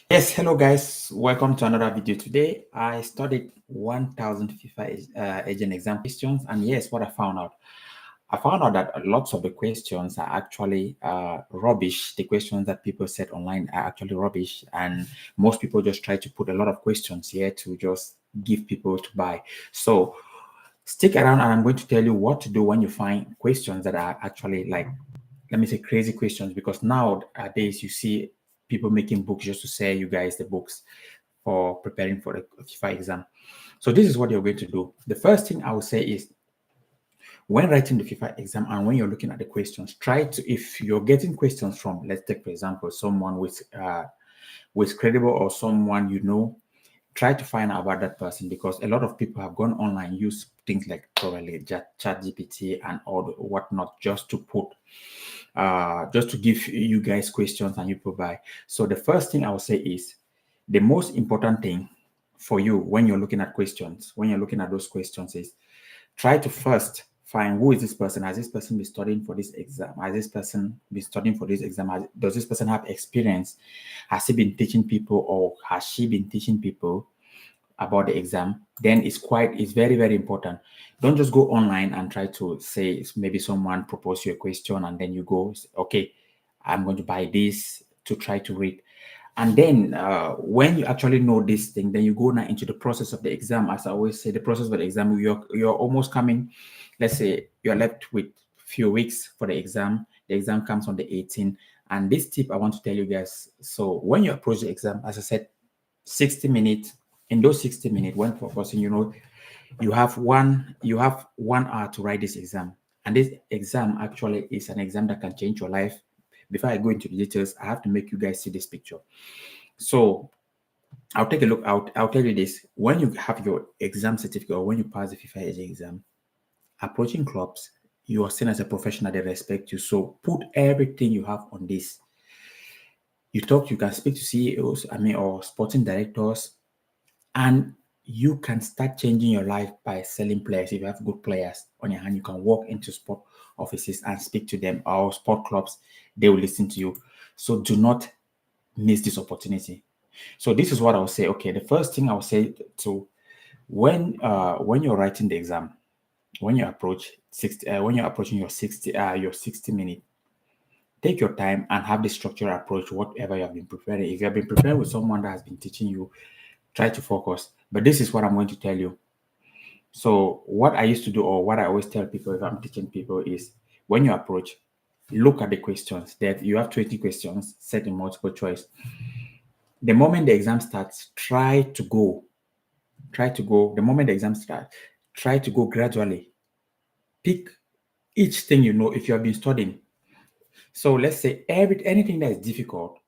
Yes, hello guys. Welcome to another video. Today, I studied 1000 FIFA agent exam questions, and yes, what I found out that lots of the questions are actually rubbish. The questions that people set online are actually rubbish, and most people just try to put a lot of questions here to just give people to buy. So stick around, and I'm going to tell you what to do when you find questions that are actually like, let me say, crazy questions, because nowadays you see people making books just to sell you guys the books for preparing for the FIFA exam. So this is what you're going to do. The first thing I would say is, when writing the FIFA exam and when you're looking at the questions, try to, if you're getting questions from, let's take for example, someone with credible, or someone you know, try to find out about that person, because a lot of people have gone online, use things like probably chat GPT and all the whatnot, just to give you guys questions and you provide. So the first thing I would say is, the most important thing for you when you're looking at questions, when you're looking at those questions, is try to first find, who is this person? Has this person been studying for this exam? Has this person been studying for this exam? Does this person have experience? Has he been teaching people, or has she been teaching people about the exam? Then it's very, very important. Don't just go online and try to say, maybe someone proposed you a question and then you go, okay, I'm going to buy this to try to read. And then when you actually know this thing, then you go now into the process of the exam. As I always say, the process of the exam, you're almost coming, let's say you're left with few weeks for the exam. The exam comes on the 18th. And this tip I want to tell you guys. So when you approach the exam, as I said, 60 minutes. In those 60 minutes, when focusing, you have 1 hour to write this exam. And this exam actually is an exam that can change your life. Before I go into the details, I have to make you guys see this picture. So I'll take a look out. I'll tell you this. When you have your exam certificate, or when you pass the FIFA agent exam, approaching clubs, you are seen as a professional. They respect you. So put everything you have on this. You can speak to CEOs, or sporting directors, and you can start changing your life by selling players. If you have good players on your hand, you can walk into sport offices and speak to them, or sport clubs. They will listen to you. So do not miss this opportunity. So this is what I'll say. Okay, the first thing I'll say to, when you're writing the exam, when you're approaching your 60 minute, take your time and have the structured approach. Whatever you have been preparing, if you have been preparing with someone that has been teaching you, try to focus. But this is what I'm going to tell you. So what I used to do, or what I always tell people if I'm teaching people, is, when you approach, look at the questions. That you have 20 questions set in multiple choice. The moment the exam starts, the moment the exam starts, try to go gradually. Pick each thing, if you have been studying. So let's say anything that is difficult,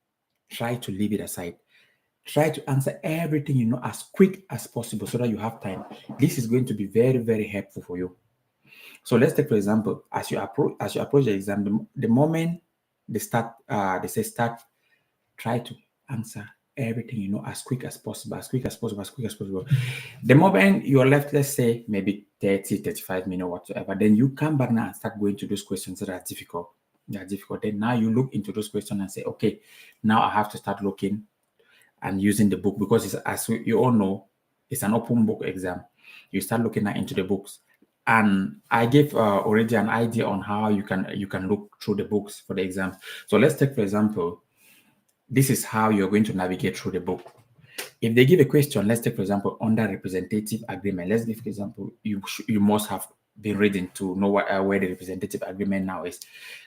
try to leave it aside. Try to answer everything as quick as possible, so that you have time. This is going to be very, very helpful for you. So let's take for example, as you approach the exam, the moment they say start, try to answer everything as quick as possible, as quick as possible. The moment you're left, let's say maybe 30, 35 minutes, whatsoever, then you come back now and start going to those questions that are difficult. Then now you look into those questions and say, okay, now I have to start looking and using the book, because you all know, it's an open book exam. You start looking into the books, and I gave already an idea on how you can look through the books for the exam. So let's take for example, this is how you're going to navigate through the book. If they give a question, let's take for example, under representative agreement. Let's give example, you must have been reading to know where the representative agreement now is.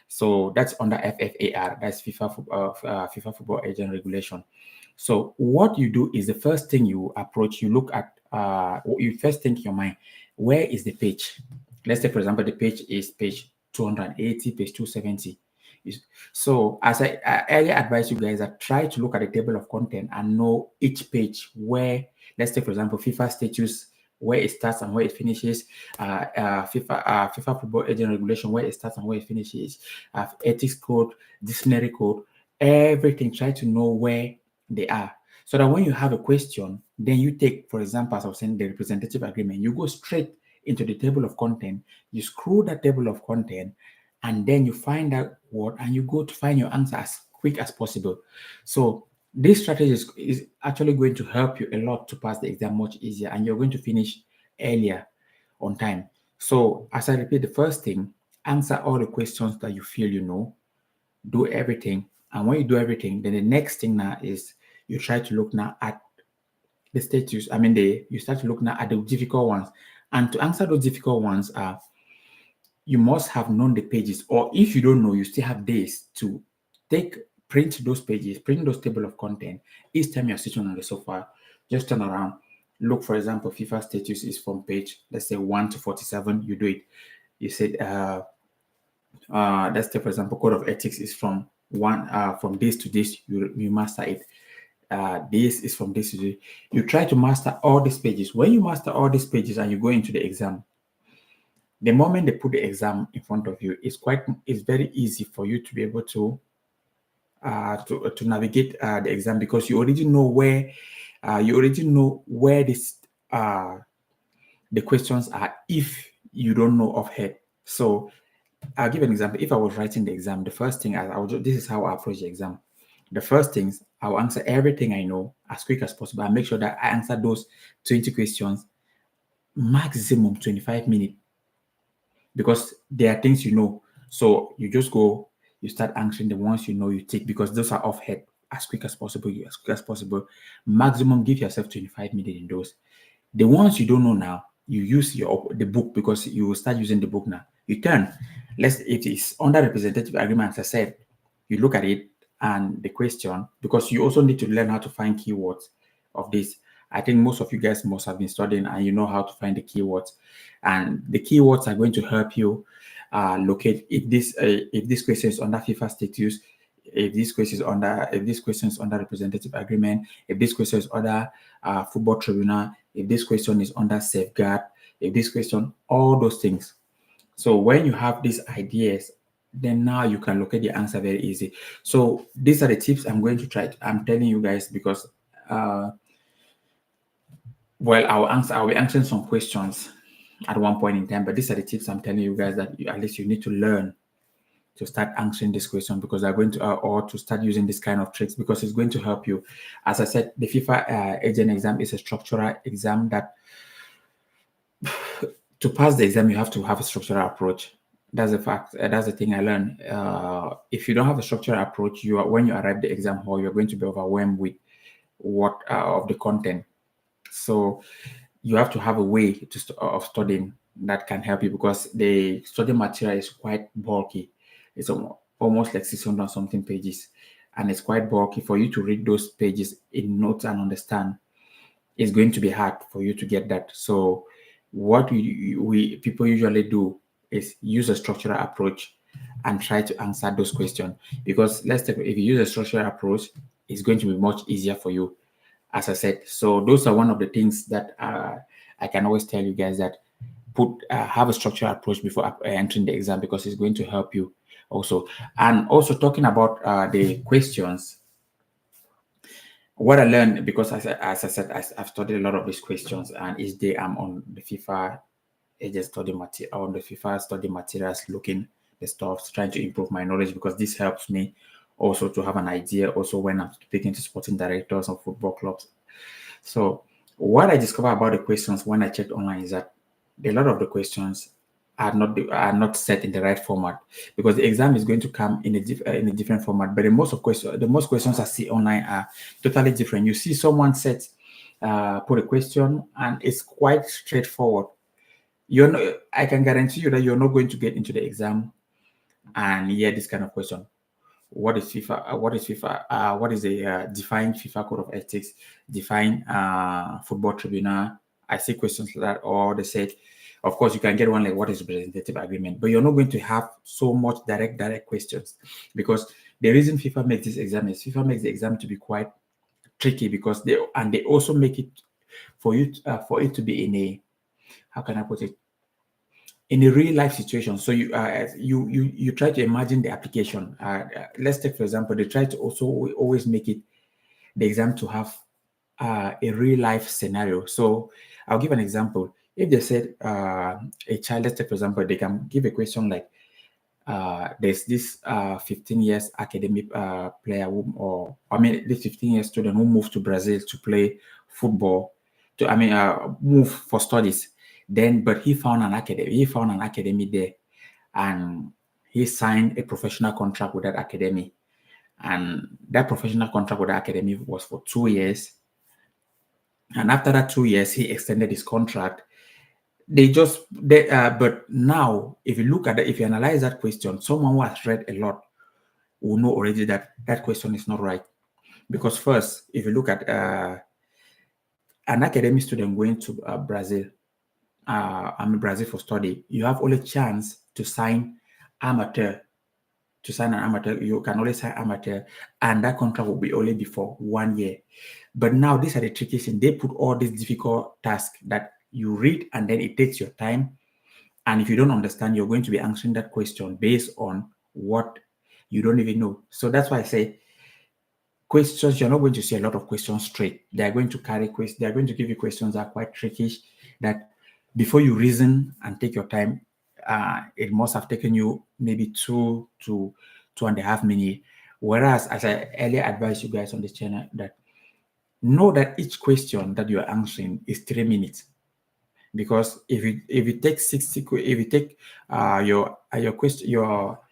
So that's under FFAR, that's FIFA Football Agent Regulation. So what you do is, the first thing you approach, you look at, you first think in your mind, where is the page? Let's say, for example, the page is page 280, page 270. So as I earlier advised you guys, that try to look at the table of content and know each page where, let's take for example, FIFA status, where it starts and where it finishes, FIFA Football Agent Regulation, where it starts and where it finishes, ethics code, disciplinary code, everything. Try to know where they are, so that when you have a question, then you take, for example, as I was saying, the representative agreement, you go straight into the table of content, you scroll that table of content, and then you find that word and you go to find your answer as quick as possible. So This strategy is actually going to help you a lot to pass the exam much easier, and you're going to finish earlier on time. So, as I repeat, the first thing, answer all the questions that you feel you know, do everything. And when you do everything, then the next thing now is you try to look now at the status. I mean, you start to look now at the difficult ones. And to answer those difficult ones, you must have known the pages, or if you don't know, you still have days to print those pages, print those table of content. Each time you're sitting on the sofa, just turn around, look. For example, FIFA status is from page, let's say 1 to 47. You do it. You said, let's say, for example, code of ethics is from this to this. You master it. This is from this to this. You try to master all these pages. When you master all these pages and you go into the exam, the moment they put the exam in front of you, it's very easy for you to be able to navigate the exam, because you already know where this the questions are, if you don't know of head. So I'll give an example. If I was writing the exam, the first thing I would do, this is how I approach the exam. The first things, I'll answer everything I know as quick as possible and make sure that I answer those 20 questions maximum 25 minutes, because there are things you know. So you just go, you start answering the ones you know, you take, because those are off head, as quick as possible, Maximum, give yourself 25 minutes in those. The ones you don't know now, you use the book, because you will start using the book now. You turn, it is under representative agreement, as I said, you look at it and the question, because you also need to learn how to find keywords of this. I think most of you guys must have been studying and you know how to find the keywords, and the keywords are going to help you locate if this question is under FIFA status, if this question is under representative agreement, if this question is under football tribunal, if this question is under safeguard, if this question, all those things. So when you have these ideas, then now you can locate the answer very easy. So these are the tips I'm going to I'm telling you guys, because well, I'll be answering some questions at one point in time, but these are the tips I'm telling you guys that at least you need to learn to start answering this question, because they're going to or to start using this kind of tricks, because it's going to help you. As I said, the FIFA agent exam is a structural exam that to pass the exam you have to have a structural approach. That's a fact. That's the thing I learned. If you don't have a structural approach, when you arrive at the exam hall, you're going to be overwhelmed with what of the content. So you have to have a way of studying that can help you, because the study material is quite bulky. It's almost like 600 something pages, and it's quite bulky. For you to read those pages in notes and understand, it's going to be hard for you to get that. So what we people usually do is use a structural approach and try to answer those questions, because let's take, if you use a structural approach, it's going to be much easier for you, as I said. So those are one of the things that I can always tell you guys, that have a structural approach before entering the exam, because it's going to help you also. And also, talking about the questions, what I learned, because as I said, I've studied a lot of these questions, and each day I'm on the FIFA agent study material, on the FIFA study materials, looking the stuff, trying to improve my knowledge, because this helps me also to have an idea also when I'm speaking to sporting directors of football clubs. So what I discovered about the questions when I checked online is that a lot of the questions are not set in the right format, because the exam is going to come in a different format. But the most questions I see online are totally different. You see someone put a question and it's quite straightforward. I can guarantee you that you're not going to get into the exam and hear this kind of question. What is FIFA? What is FIFA? What is a define FIFA code of ethics? Define football tribunal. I see questions like that, or they said, of course, you can get one like what is representative agreement, but you're not going to have so much direct questions, because the reason FIFA makes this exam is FIFA makes the exam to be quite tricky, because they also make it for it to be in a, how can I put it, in a real life situation. So you try to imagine the application. Let's take, for example, they try to also always make it the exam to have a real life scenario. So I'll give an example. If they said a child, let's take, for example, they can give a question like, there's this 15 years academic player this 15 year student who moved to Brazil to play football, move for studies. Then, but he found an academy. He found an academy there, and he signed a professional contract with that academy. And that professional contract with the academy was for 2 years. And after that 2 years, he extended his contract. But now, if you analyze that question, someone who has read a lot will know already that that question is not right. Because first, if you look at an academic student going to Brazil, Brazil for study, you have only chance to sign amateur. To sign an amateur, you can only sign amateur, and that contract will be only for 1 year. But now these are the tricky things. They put all these difficult tasks that you read, and then it takes your time. And if you don't understand, you're going to be answering that question based on what you don't even know. So that's why I say questions, you're not going to see a lot of questions straight. They are going to carry questions. They are going to give you questions that are quite tricky, that before you reason and take your time, it must have taken you maybe 2.5 minutes. Whereas, as I earlier advised you guys on this channel, that know that each question that you are answering is 3 minutes. Because if you take 60, if you take your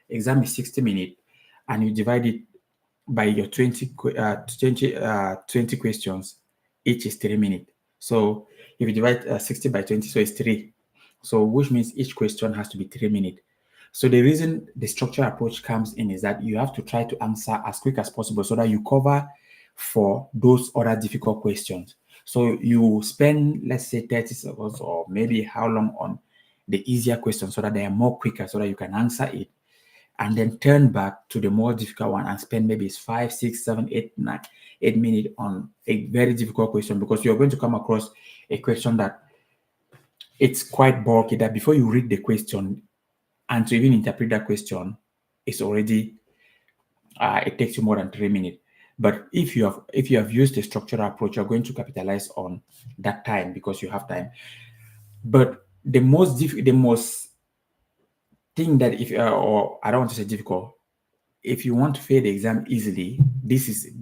exam is 60 minutes, and you divide it by your 20 questions, each is 3 minutes. So if you divide 60 by 20, so it's 3. So which means each question has to be 3 minutes. So the reason the structure approach comes in is that you have to try to answer as quick as possible so that you cover for those other difficult questions. So you spend, let's say, 30 seconds or maybe how long on the easier questions so that they are more quicker, so that you can answer it, and then turn back to the more difficult one and spend maybe 5, 6, 7, 8, 9, 8 minutes on a very difficult question, because you're going to come across a question that it's quite bulky, that before you read the question and to even interpret that question, it's already it takes you more than 3 minutes. But if you have used the structural approach, you're going to capitalize on that time because you have time. But the most thing that or I don't want to say difficult, if you want to fail the exam easily,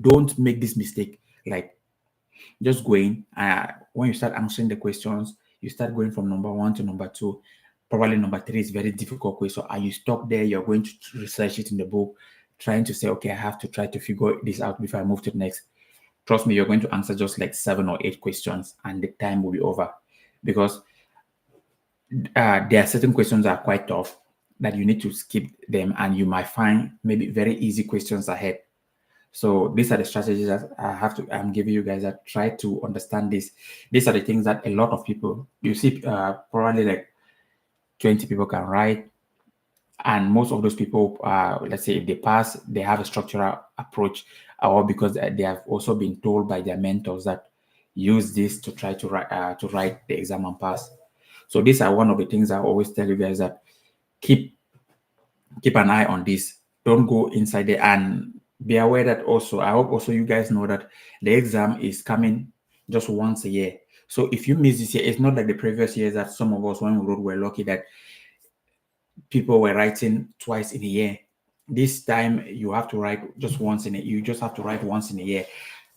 don't make this mistake. Like, just going when you start answering the questions, you start going from number 1 to number 2. Probably number 3 is very difficult question, and you stop there. You're going to research it in the book, trying to say, okay, I have to try to figure this out before I move to the next. Trust me, you're going to answer just like 7 or 8 questions, and the time will be over, because there are certain questions that are quite tough that you need to skip them, and you might find maybe very easy questions ahead. So these are the strategies that I'm giving you guys, that try to understand this. These are the things that a lot of people, you see, probably like 20 people can write. And most of those people, let's say if they pass, they have a structural approach, or because they have also been told by their mentors that use this to try to write the exam and pass. So these are one of the things I always tell you guys, that keep an eye on this. Don't go inside there, and be aware that also, I hope also you guys know that the exam is coming just once a year. So if you miss this year, it's not like the previous years that some of us, when we wrote, were lucky that people were writing twice in a year. This time you have to write just once in a you just have to write once in a year,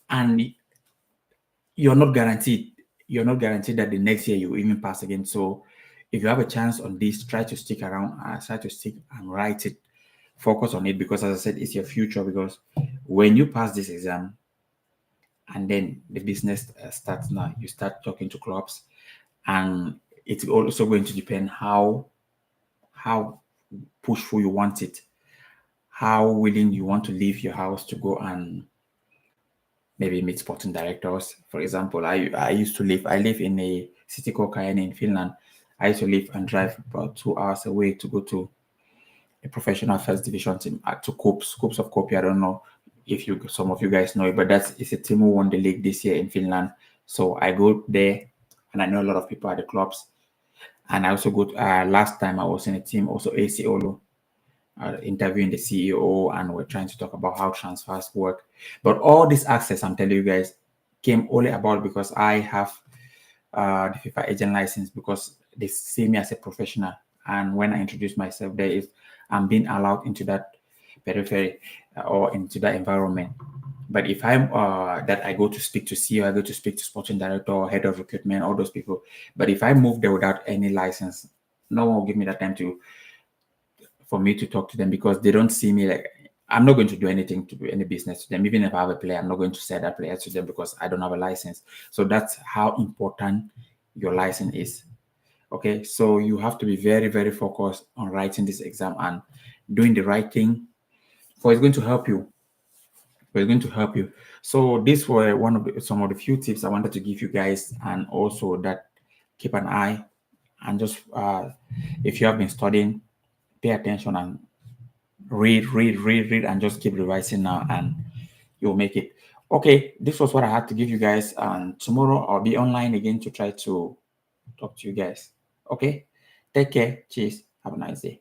and you're not guaranteed that the next year you even pass again. So if you have a chance on this, try to stick around, try to stick and write it, focus on it, because as I said, it's your future. Because when you pass this exam and then the business starts, now you start talking to clubs, and it's also going to depend how pushful you want it, how willing you want to leave your house to go and maybe meet sporting directors. For example, I live in a city called Kajaani in Finland. I used to live and drive about 2 hours away to go to a professional first division team, to Scopes of Copy. I don't know if some of you guys know it, but it's a team who won the league this year in Finland. So I go there, and I know a lot of people at the clubs. And I also go to, last time I was in a team, also AC Oulu, interviewing the CEO, and we're trying to talk about how transfers work. But all this access, I'm telling you guys, came only about because I have the FIFA agent license, because they see me as a professional. And when I introduce myself, I'm being allowed into that periphery or into that environment. But if I'm that I go to speak to CEO, I go to speak to sporting director or head of recruitment, all those people. But if I move there without any license, no one will give me that time for me to talk to them, because they don't see me like, I'm not going to do anything to do any business to them. Even if I have a player, I'm not going to sell that player to them because I don't have a license. So that's how important your license is. Okay, so you have to be very, very focused on writing this exam and doing the right thing, for it's going to help you. We're going to help you. So these were some of the few tips I wanted to give you guys, and also that keep an eye and just if you have been studying, pay attention and read, and just keep revising now, and you'll make it. Okay, this was what I had to give you guys, and tomorrow I'll be online again to try to talk to you guys. Okay, take care. Cheers. Have a nice day.